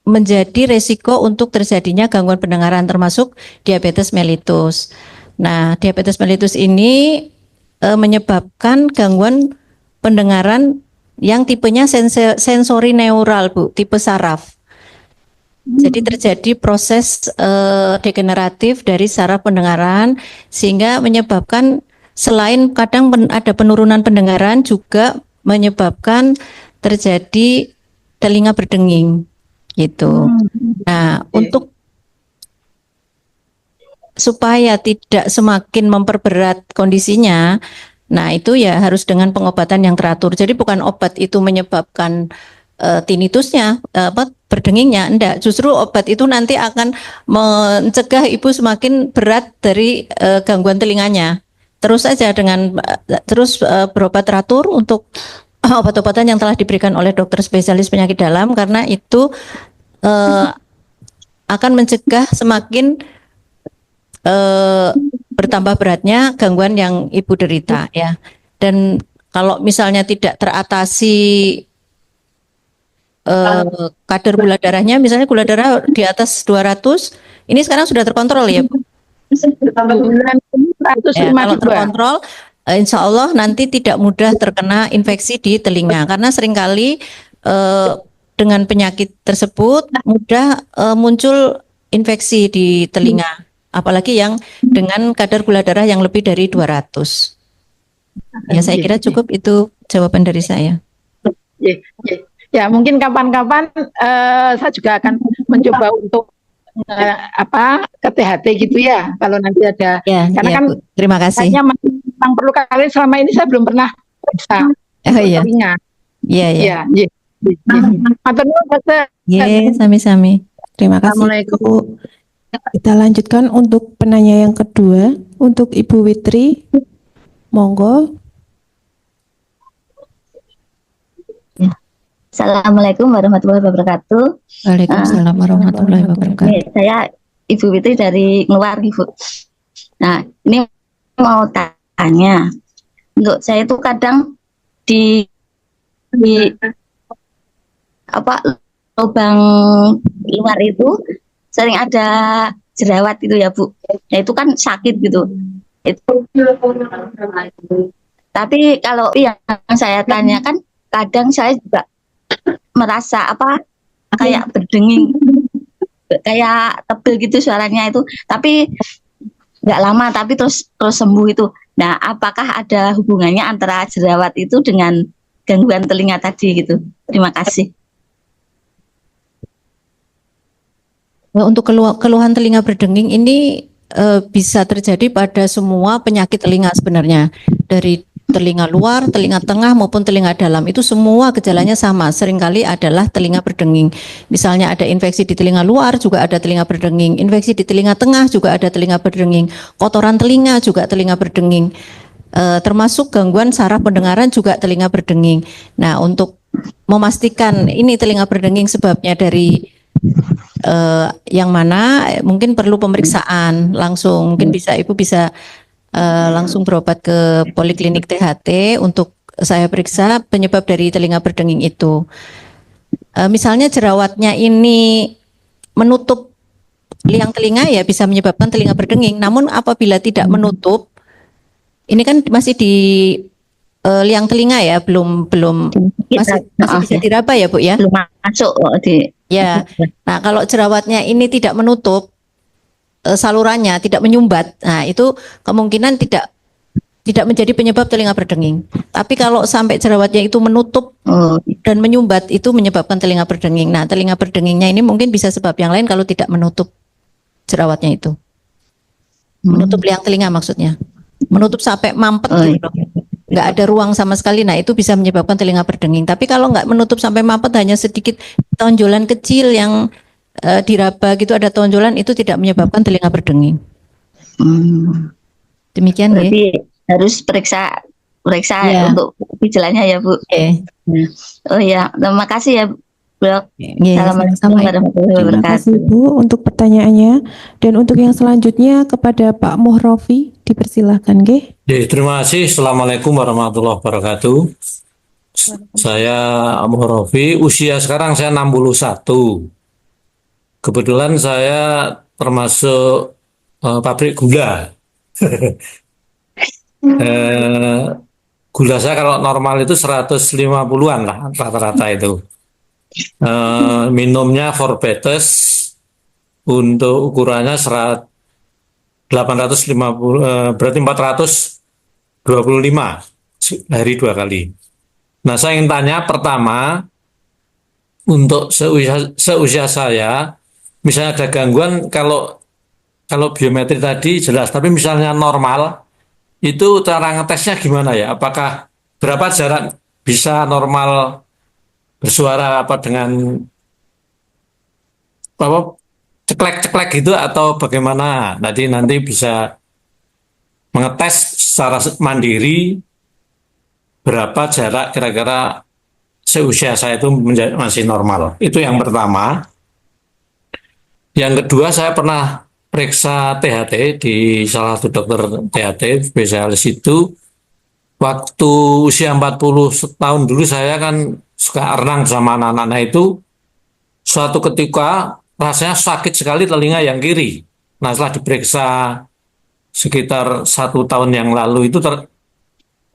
menjadi resiko untuk terjadinya gangguan pendengaran termasuk diabetes mellitus. Nah, diabetes mellitus ini menyebabkan gangguan pendengaran yang tipenya sensori neural, Bu, tipe saraf. Jadi terjadi proses degeneratif dari saraf pendengaran sehingga menyebabkan selain kadang ada penurunan pendengaran juga menyebabkan terjadi telinga berdenging gitu. Nah, untuk supaya tidak semakin memperberat kondisinya, nah itu ya harus dengan pengobatan yang teratur. Jadi bukan obat itu menyebabkan tinnitusnya, berdengingnya, enggak. Justru obat itu nanti akan mencegah ibu semakin berat dari gangguan telinganya. Terus saja dengan terus berobat teratur untuk obat-obatan yang telah diberikan oleh dokter spesialis penyakit dalam karena itu akan mencegah semakin bertambah beratnya gangguan yang ibu derita ya. Dan kalau misalnya tidak teratasi kadar gula darahnya, misalnya gula darah di atas 200, ini sekarang sudah terkontrol ya, Bu? bulan ini Ya, kalau 152. terkontrol, insya Allah nanti tidak mudah terkena infeksi di telinga karena seringkali dengan penyakit tersebut mudah muncul infeksi di telinga, apalagi yang dengan kadar gula darah yang lebih dari 200. Ya, saya kira cukup itu jawaban dari saya. Nggih, nggih. Ya, mungkin kapan-kapan saya juga akan mencoba untuk ke THT gitu ya, kalau nanti ada. Ya, Karena ya, kan Bu. Terima kasih. kayaknya masih memang perlu kali selama ini saya belum pernah periksa Oh iya, telinga. iya, iya. Ya, nggih. Matur nuwun, Dokter. Ye, sami-sami. Terima kasih, Assalamualaikum. Bu. Kita lanjutkan untuk penanya yang kedua untuk Ibu Witri. Monggo. Assalamualaikum warahmatullahi wabarakatuh. Waalaikumsalam warahmatullahi wabarakatuh. Ini saya Ibu Witri dari luar, Ibu. Nah, ini mau tanya, untuk saya itu kadang di lubang luar itu sering ada jerawat itu ya, Bu. Nah, itu kan sakit gitu. Itu. Tapi kalau yang saya tanyakan, kadang saya juga merasa kayak berdenging, kayak tebel gitu suaranya itu, tapi nggak lama, tapi terus sembuh itu. Nah, apakah ada hubungannya antara jerawat itu dengan gangguan telinga tadi gitu? Terima kasih. Untuk keluhan telinga berdenging ini bisa terjadi pada semua penyakit telinga sebenarnya, dari telinga luar, telinga tengah maupun telinga dalam, itu semua gejalanya sama, seringkali adalah telinga berdenging. Misalnya ada infeksi di telinga luar juga ada telinga berdenging, infeksi di telinga tengah juga ada telinga berdenging, kotoran telinga juga telinga berdenging, termasuk gangguan saraf pendengaran juga telinga berdenging. Nah, untuk memastikan ini telinga berdenging sebabnya dari yang mana, mungkin perlu pemeriksaan langsung, mungkin ibu bisa langsung berobat ke poliklinik THT untuk saya periksa penyebab dari telinga berdenging itu. Misalnya jerawatnya ini menutup liang telinga ya bisa menyebabkan telinga berdenging. Namun apabila tidak menutup, ini kan masih di liang telinga ya, belum masih bisa diraba ya, Bu ya? Belum masuk di. Ya. Nah, kalau jerawatnya ini tidak menutup salurannya, tidak menyumbat, nah itu kemungkinan tidak tidak menjadi penyebab telinga berdenging. Tapi kalau sampai jerawatnya itu menutup Oh, dan menyumbat, itu menyebabkan telinga berdenging. Nah, telinga berdengingnya ini mungkin bisa sebab yang lain kalau tidak menutup jerawatnya itu. Menutup liang telinga maksudnya. Menutup sampai mampet Oh, gitu loh. Nggak ada ruang sama sekali. Nah, itu bisa menyebabkan telinga berdenging. Tapi kalau nggak menutup sampai mampet, hanya sedikit tonjolan kecil yang diraba gitu, ada tonjolan, itu tidak menyebabkan telinga berdenging. Demikian ya. berarti harus periksa Iya. untuk gejalanya ya, Bu. Oke. Oh ya, terima kasih ya, Bu. Iya, Assalamualaikum sama-sama. warahmatullahi Terima wabarakatuh. kasih Bu untuk pertanyaannya. Dan untuk yang selanjutnya kepada Pak Muhrofi, dipersilahkan nggih. Terima kasih. Assalamualaikum warahmatullahi wabarakatuh. Saya Muhrofi, usia sekarang saya 61. Kebetulan saya termasuk pabrik gula. Gula saya kalau normal itu 150-an lah rata-rata itu. Minumnya Forbetes untuk ukurannya 850, berarti 425 hari 2 kali. Nah, saya ingin tanya pertama, untuk seusia saya, misalnya ada gangguan, kalau biometri tadi jelas, tapi misalnya normal, itu cara ngetesnya gimana ya? Apakah berapa jarak bisa normal bersuara apa dengan apa ceklek-ceklek gitu atau bagaimana? Nanti bisa mengetes secara mandiri berapa jarak kira-kira seusia saya itu masih normal. Itu yang pertama. Yang kedua, saya pernah periksa THT di salah satu dokter THT spesialis itu. Waktu usia 40 tahun dulu saya kan suka renang sama anak-anak itu. Suatu ketika rasanya sakit sekali telinga yang kiri. Nah, setelah diperiksa sekitar 1 tahun yang lalu itu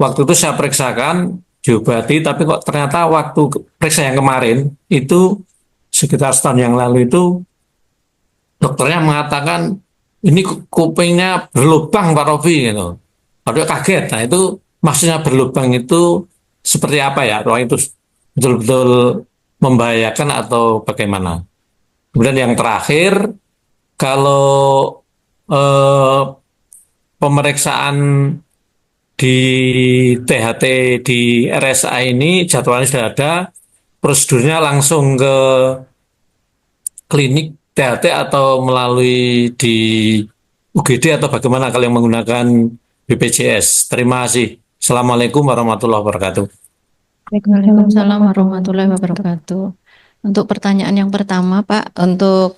waktu itu saya periksakan, diobati, tapi kok ternyata waktu periksa yang kemarin itu sekitar setahun yang lalu itu dokternya mengatakan ini kupingnya berlubang Pak Rofi gitu. Padahal kaget. Nah, itu maksudnya berlubang itu seperti apa ya? Apakah itu betul-betul membahayakan atau bagaimana? Kemudian yang terakhir, kalau pemeriksaan di THT di RSA ini jadwalnya sudah ada, prosedurnya langsung ke klinik THT atau melalui di UGD atau bagaimana kalau yang menggunakan BPJS. Terima kasih. Assalamualaikum warahmatullahi wabarakatuh. Waalaikumsalam warahmatullahi wabarakatuh. Untuk pertanyaan yang pertama, Pak, untuk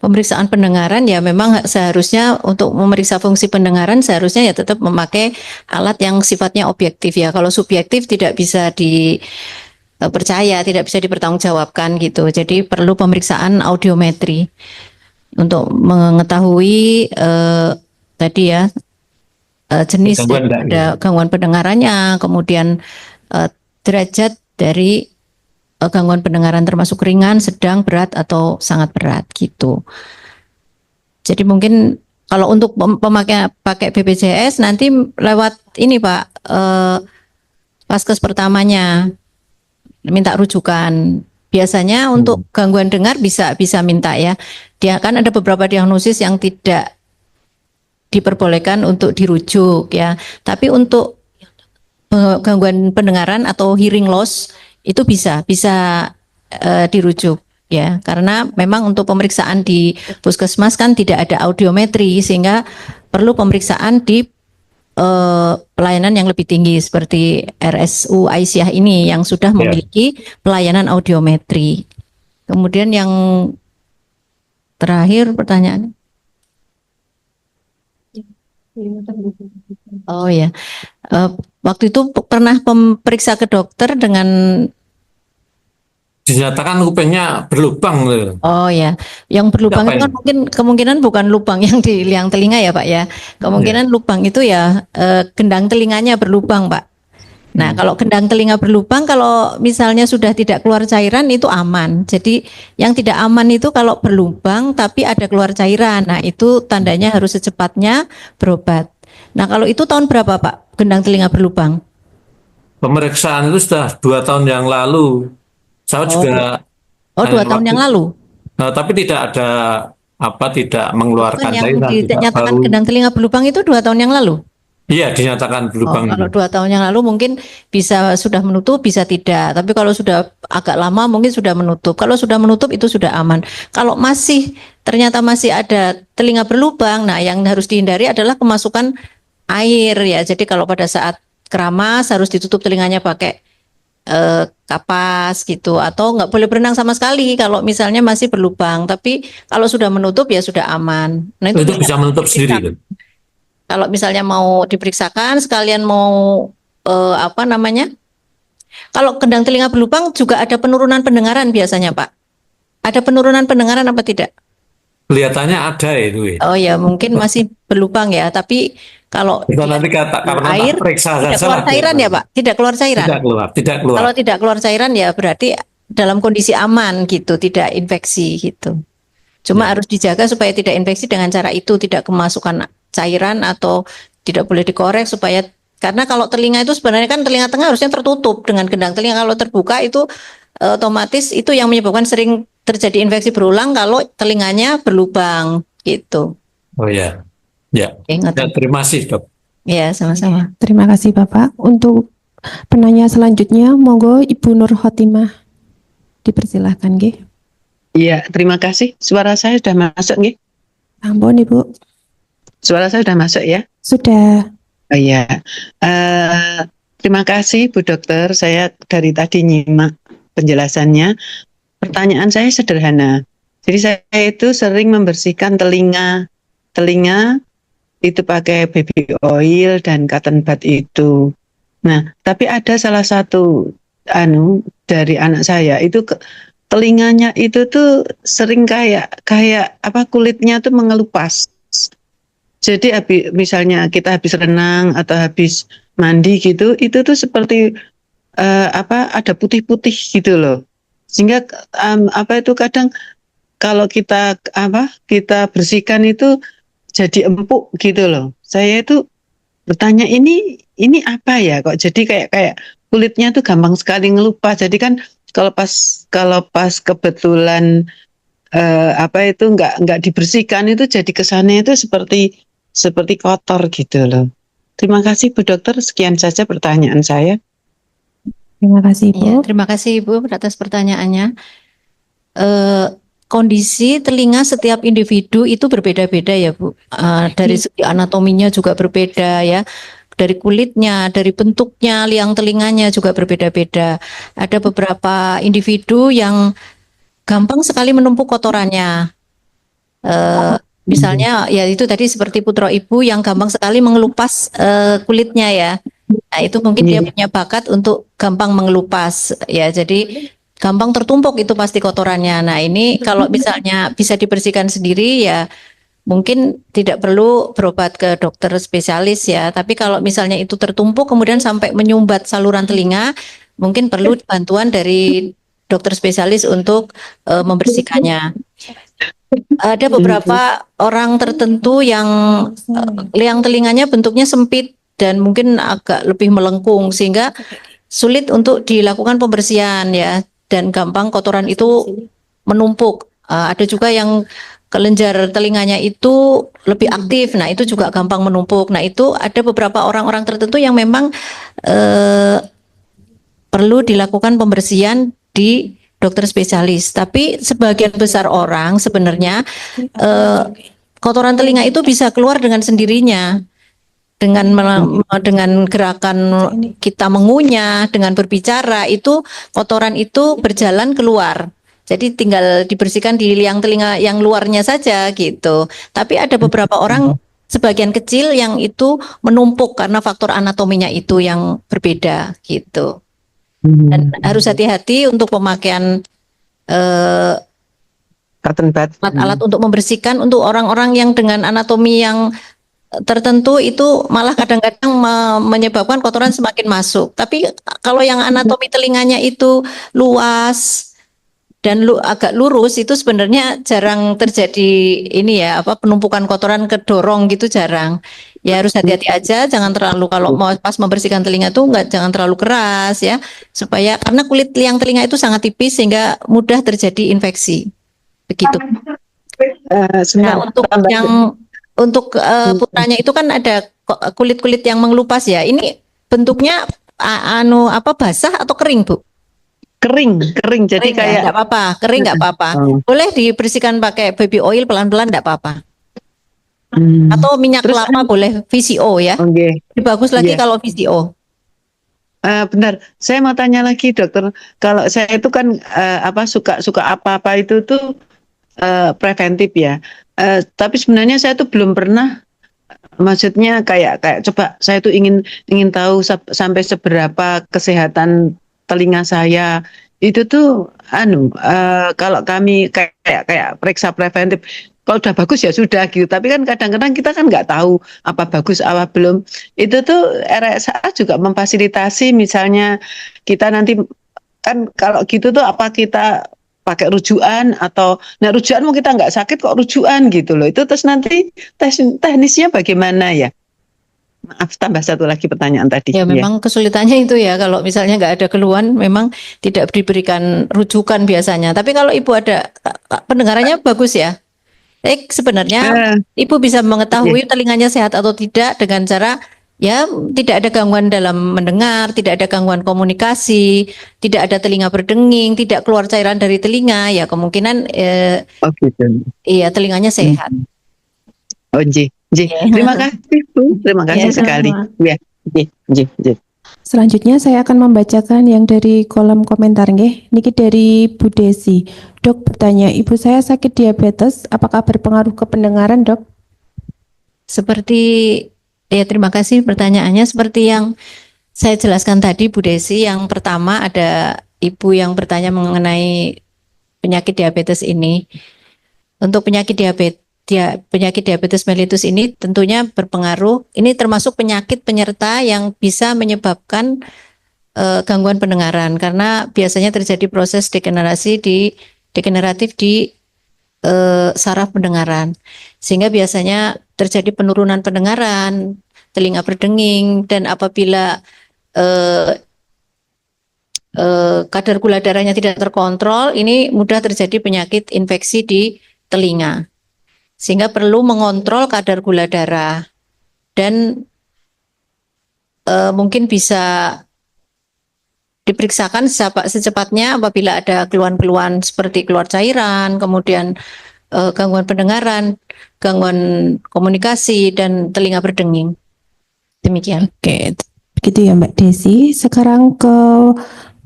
pemeriksaan pendengaran ya memang seharusnya untuk memeriksa fungsi pendengaran seharusnya ya tetap memakai alat yang sifatnya objektif ya. Kalau subjektif tidak bisa dipercaya, tidak bisa dipertanggungjawabkan gitu. Jadi perlu pemeriksaan audiometri untuk mengetahui tadi ya jenis ada gangguan pendengarannya, kemudian derajat dari gangguan pendengaran termasuk ringan, sedang, berat, atau sangat berat gitu. Jadi mungkin kalau untuk pakai BPJS nanti lewat ini Pak, Vaskes pertamanya minta rujukan. Biasanya untuk gangguan dengar bisa minta ya. Dia kan ada beberapa diagnosis yang tidak diperbolehkan untuk dirujuk ya. Tapi untuk gangguan pendengaran atau hearing loss itu bisa dirujuk ya, karena memang untuk pemeriksaan di puskesmas kan tidak ada audiometri sehingga perlu pemeriksaan di pelayanan yang lebih tinggi seperti RSU Aisyah ini yang sudah memiliki pelayanan audiometri. Kemudian yang terakhir pertanyaan. Oh ya, waktu itu pernah periksa ke dokter dengan dinyatakan kupingnya berlubang. Oh ya, yang berlubang itu kan mungkin kemungkinan bukan lubang yang di liang telinga ya Pak ya. Kemungkinan lubang itu ya gendang telinganya berlubang Pak. Nah kalau gendang telinga berlubang, kalau misalnya sudah tidak keluar cairan itu aman. Jadi yang tidak aman itu kalau berlubang tapi ada keluar cairan. Nah itu tandanya harus secepatnya berobat. Nah kalau itu tahun berapa Pak gendang telinga berlubang? Pemeriksaan itu sudah 2 tahun yang lalu. Saya juga Oh, 2 tahun yang lalu. tapi tidak ada tidak Bukan mengeluarkan yang cairan, tidak dinyatakan baru. gendang telinga berlubang itu 2 tahun yang lalu. Iya, dinyatakan Oh, berlubang. kalau 2 tahun yang lalu mungkin bisa sudah menutup, bisa tidak. Tapi kalau sudah agak lama mungkin sudah menutup. Kalau sudah menutup itu sudah aman. Kalau ternyata masih ada telinga berlubang, nah yang harus dihindari adalah kemasukan air ya. Jadi kalau pada saat keramas harus ditutup telinganya pakai kapas gitu, atau nggak boleh berenang sama sekali kalau misalnya masih berlubang. Tapi kalau sudah menutup ya sudah aman. Nah Itu bisa menutup sendiri kan? Kalau misalnya mau diperiksakan, sekalian mau kalau gendang telinga berlubang juga ada penurunan pendengaran biasanya, Pak. Ada penurunan pendengaran apa tidak? Kelihatannya ada itu. Oh ya, mungkin masih berlubang ya. Tapi kalau Kita nanti karena air tak periksa tidak saja keluar lah. cairan ya, Pak? Tidak keluar cairan. Tidak keluar. Kalau tidak keluar cairan ya berarti dalam kondisi aman gitu, tidak infeksi gitu. Cuma harus dijaga supaya tidak infeksi dengan cara itu, tidak kemasukan cairan atau tidak boleh dikorek supaya, karena kalau telinga itu sebenarnya kan telinga tengah harusnya tertutup dengan gendang telinga. Kalau terbuka itu otomatis itu yang menyebabkan sering terjadi infeksi berulang kalau telinganya berlubang gitu. Oh ya. Ya. Ingat. Ya, terima kasih, Dok. Ya, sama-sama. Terima kasih Bapak. Untuk penanya selanjutnya, monggo Ibu Nur Khotimah dipersilahkan nggih. Iya, terima kasih. Suara saya sudah masuk nggih? Ampun Ibu. Suara saya sudah masuk ya? Sudah. Oh, iya. Terima kasih Bu Dokter. Saya dari tadi nyimak penjelasannya. Pertanyaan saya sederhana. Jadi saya itu sering membersihkan telinga itu pakai baby oil dan cotton bud itu. Nah, tapi ada salah satu dari anak saya itu telinganya itu tuh sering kayak kulitnya tuh mengelupas. Jadi misalnya kita habis renang atau habis mandi gitu, itu tuh seperti ada putih-putih gitu loh. Sehingga itu kadang kalau kita bersihkan itu jadi empuk gitu loh. Saya itu bertanya ini apa ya kok jadi kayak kulitnya tuh gampang sekali ngelupas. Jadi kan kalau pas kebetulan nggak dibersihkan itu jadi kesannya itu seperti kotor gitu loh. Terima kasih Bu Dokter, sekian saja pertanyaan saya. Terima kasih Ibu. Ya, terima kasih Ibu atas pertanyaannya. Kondisi telinga setiap individu itu berbeda-beda ya Bu. Dari segi anatominya juga berbeda ya. Dari kulitnya, dari bentuknya, liang telinganya juga berbeda-beda. Ada beberapa individu yang gampang sekali menumpuk kotorannya. Misalnya ya itu tadi seperti putra ibu yang gampang sekali mengelupas kulitnya ya. Nah itu mungkin dia punya bakat untuk gampang mengelupas ya. Jadi gampang tertumpuk itu pasti kotorannya. Nah ini kalau misalnya bisa dibersihkan sendiri ya mungkin tidak perlu berobat ke dokter spesialis ya. Tapi kalau misalnya itu tertumpuk kemudian sampai menyumbat saluran telinga, mungkin perlu bantuan dari dokter spesialis untuk membersihkannya. Ada beberapa orang tertentu yang liang telinganya bentuknya sempit dan mungkin agak lebih melengkung sehingga sulit untuk dilakukan pembersihan ya, dan gampang kotoran itu menumpuk. Ada juga yang kelenjar telinganya itu lebih aktif, nah itu juga gampang menumpuk. Nah itu ada beberapa orang-orang tertentu yang memang perlu dilakukan pembersihan di dokter spesialis. Tapi sebagian besar orang sebenarnya kotoran telinga itu bisa keluar dengan sendirinya. Dengan gerakan kita mengunyah, dengan berbicara, itu kotoran itu berjalan keluar. Jadi tinggal dibersihkan di liang telinga yang luarnya saja gitu. Tapi ada beberapa orang, sebagian kecil yang itu menumpuk karena faktor anatominya itu yang berbeda gitu. Dan harus hati-hati untuk pemakaian alat-alat untuk membersihkan untuk orang-orang yang dengan anatomi yang tertentu itu malah kadang-kadang menyebabkan kotoran semakin masuk. Tapi kalau yang anatomi telinganya itu luas dan agak lurus itu sebenarnya jarang terjadi ini ya, penumpukan kotoran kedorong gitu jarang. Ya harus hati-hati aja, jangan terlalu kalau mau pas membersihkan telinga tuh jangan terlalu keras ya, supaya karena kulit liang telinga itu sangat tipis sehingga mudah terjadi infeksi. Begitu. Nah, Sebentar, untuk tambah. putranya itu kan ada kulit-kulit yang mengelupas ya. Ini bentuknya basah atau kering, Bu? Kering, jadi Kering ya, kayak enggak apa-apa. Kering enggak apa-apa. Oh. Boleh dibersihkan pakai baby oil pelan-pelan enggak apa-apa. Hmm. Atau minyak Terus, kelapa boleh VCO ya. oke. Lebih bagus lagi Iya. kalau VCO. Bentar, saya mau tanya lagi dokter. Kalau saya itu kan suka apa-apa itu tuh preventif ya. Tapi sebenarnya saya tuh belum pernah, maksudnya kayak coba saya tuh ingin tahu sampai seberapa kesehatan telinga saya. Itu tuh kalau kami kayak periksa preventif, kalau udah bagus ya sudah gitu. Tapi kan kadang-kadang kita kan nggak tahu apa bagus apa belum. Itu tuh RSA juga memfasilitasi, misalnya kita nanti kan kalau gitu tuh apa kita pakai rujukan atau rujukan mau kita nggak sakit kok rujukan gitu loh. Itu terus nanti teknisnya bagaimana ya? Maaf, tambah satu lagi pertanyaan tadi. Ya memang kesulitannya itu ya, kalau misalnya nggak ada keluhan memang tidak diberikan rujukan biasanya. Tapi kalau Ibu ada pendengarannya bagus ya. Sebenarnya Ibu bisa mengetahui telinganya sehat atau tidak dengan cara ya tidak ada gangguan dalam mendengar, tidak ada gangguan komunikasi, tidak ada telinga berdenging, tidak keluar cairan dari telinga, ya kemungkinan gitu. Iya telinganya sehat. Oh, Ji. Terima kasih Bu, terima kasih sekali. Ya, Ji. Selanjutnya saya akan membacakan yang dari kolom komentar nggih. Niki dari Bu Desi. Dok bertanya, ibu saya sakit diabetes, apakah berpengaruh ke pendengaran, Dok? Terima kasih pertanyaannya. Seperti yang saya jelaskan tadi Bu Desi, yang pertama ada ibu yang bertanya mengenai penyakit diabetes ini. Untuk penyakit diabetes mellitus ini tentunya berpengaruh. Ini termasuk penyakit penyerta yang bisa menyebabkan gangguan pendengaran karena biasanya terjadi proses degeneratif di saraf pendengaran, sehingga biasanya terjadi penurunan pendengaran, telinga berdenging, dan apabila kadar gula darahnya tidak terkontrol, ini mudah terjadi penyakit infeksi di telinga. Sehingga perlu mengontrol kadar gula darah dan mungkin bisa diperiksakan secepatnya apabila ada keluhan-keluhan seperti keluar cairan, kemudian gangguan pendengaran, gangguan komunikasi, dan telinga berdenging. Demikian. Oke, begitu ya Mbak Desi. Sekarang ke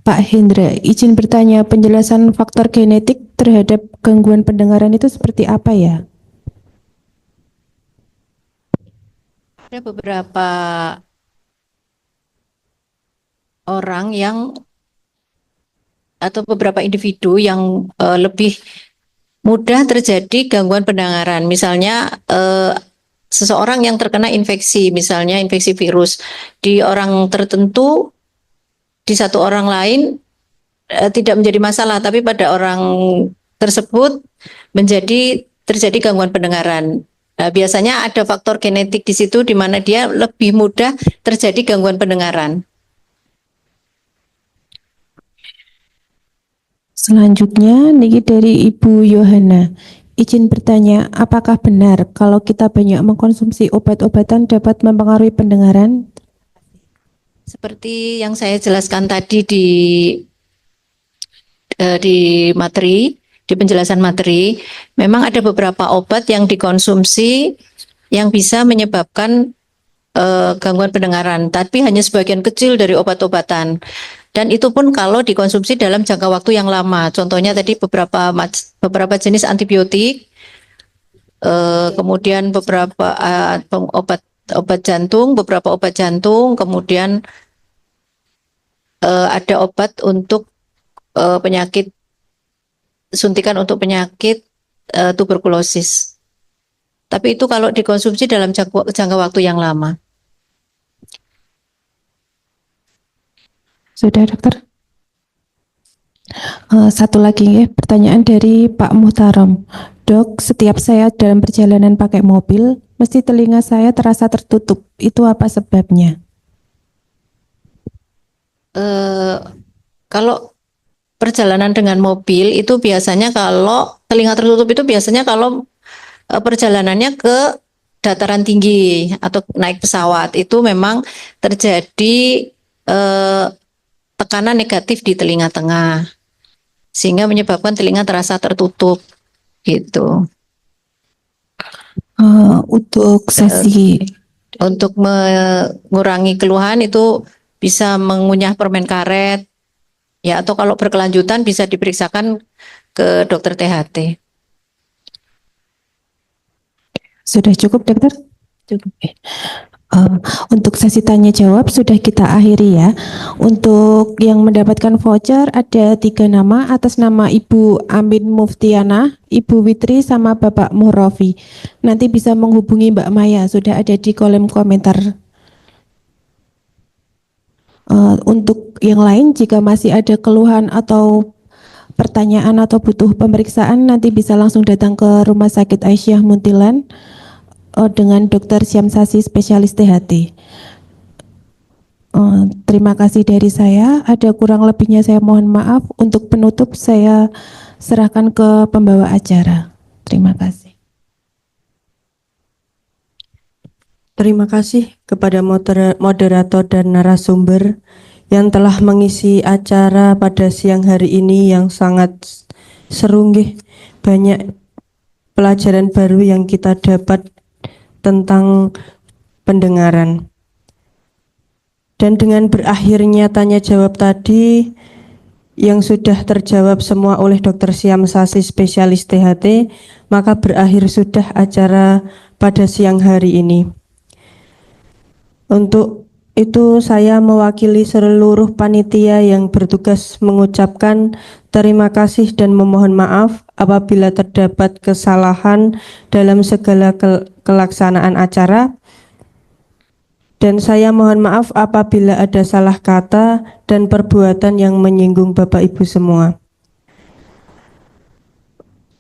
Pak Hendra, izin bertanya, penjelasan faktor genetik terhadap gangguan pendengaran itu seperti apa ya? Ada beberapa orang atau beberapa individu yang lebih mudah terjadi gangguan pendengaran. Misalnya seseorang yang terkena infeksi, misalnya infeksi virus di orang tertentu, di satu orang lain tidak menjadi masalah, tapi pada orang tersebut terjadi gangguan pendengaran. Nah, biasanya ada faktor genetik di situ di mana dia lebih mudah terjadi gangguan pendengaran. Selanjutnya, niki dari Ibu Yohana. Izin bertanya, apakah benar kalau kita banyak mengkonsumsi obat-obatan dapat mempengaruhi pendengaran? Seperti yang saya jelaskan tadi di materi, di penjelasan materi, memang ada beberapa obat yang dikonsumsi yang bisa menyebabkan gangguan pendengaran, tapi hanya sebagian kecil dari obat-obatan. Dan itu pun kalau dikonsumsi dalam jangka waktu yang lama. Contohnya tadi beberapa jenis antibiotik, kemudian beberapa obat jantung, beberapa obat jantung, kemudian ada obat untuk penyakit suntikan untuk penyakit tuberkulosis. Tapi itu kalau dikonsumsi dalam jangka waktu yang lama. Sudah, Dokter? Satu lagi ya, pertanyaan dari Pak Muhtarom. Dok, setiap saya dalam perjalanan pakai mobil, mesti telinga saya terasa tertutup. Itu apa sebabnya? Kalau perjalanan dengan mobil itu biasanya kalau telinga tertutup itu biasanya kalau perjalanannya ke dataran tinggi atau naik pesawat itu memang terjadi tekanan negatif di telinga tengah sehingga menyebabkan telinga terasa tertutup gitu. Untuk sesi Untuk mengurangi keluhan itu bisa mengunyah permen karet ya atau kalau berkelanjutan bisa diperiksakan ke dokter THT. sudah cukup, dokter? Cukup. Untuk sesi tanya jawab sudah kita akhiri ya. Untuk yang mendapatkan voucher ada 3 nama atas nama Ibu Amin Muftiana, Ibu Witri sama Bapak Muhrofi. Nanti bisa menghubungi Mbak Maya, sudah ada di kolom komentar. Untuk yang lain jika masih ada keluhan atau pertanyaan atau butuh pemeriksaan nanti bisa langsung datang ke Rumah Sakit Aisyah Muntilan dengan Dr. Syamsasi spesialis THT. Terima kasih dari saya. Ada kurang lebihnya saya mohon maaf. Untuk penutup saya serahkan ke pembawa acara. Terima kasih. Terima kasih kepada moderator dan narasumber yang telah mengisi acara pada siang hari ini yang sangat seru nggih. Banyak pelajaran baru yang kita dapat tentang pendengaran. Dan dengan berakhirnya tanya jawab tadi yang sudah terjawab semua oleh Dr. Syamsasi spesialis THT, maka berakhir sudah acara pada siang hari ini. Untuk itu saya mewakili seluruh panitia yang bertugas mengucapkan terima kasih dan memohon maaf apabila terdapat kesalahan dalam segala kelaksanaan acara. Dan saya mohon maaf apabila ada salah kata dan perbuatan yang menyinggung Bapak Ibu semua.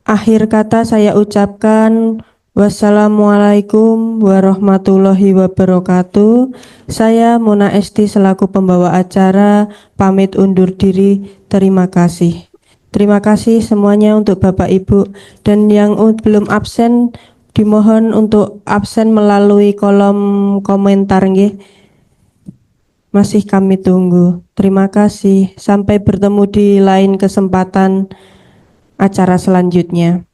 Akhir kata saya ucapkan wassalamualaikum warahmatullahi wabarakatuh. Saya Mona Esti selaku pembawa acara pamit undur diri. Terima kasih. Terima kasih semuanya untuk Bapak Ibu dan yang belum absen dimohon untuk absen melalui kolom komentar nggih. Masih kami tunggu. Terima kasih. Sampai bertemu di lain kesempatan acara selanjutnya.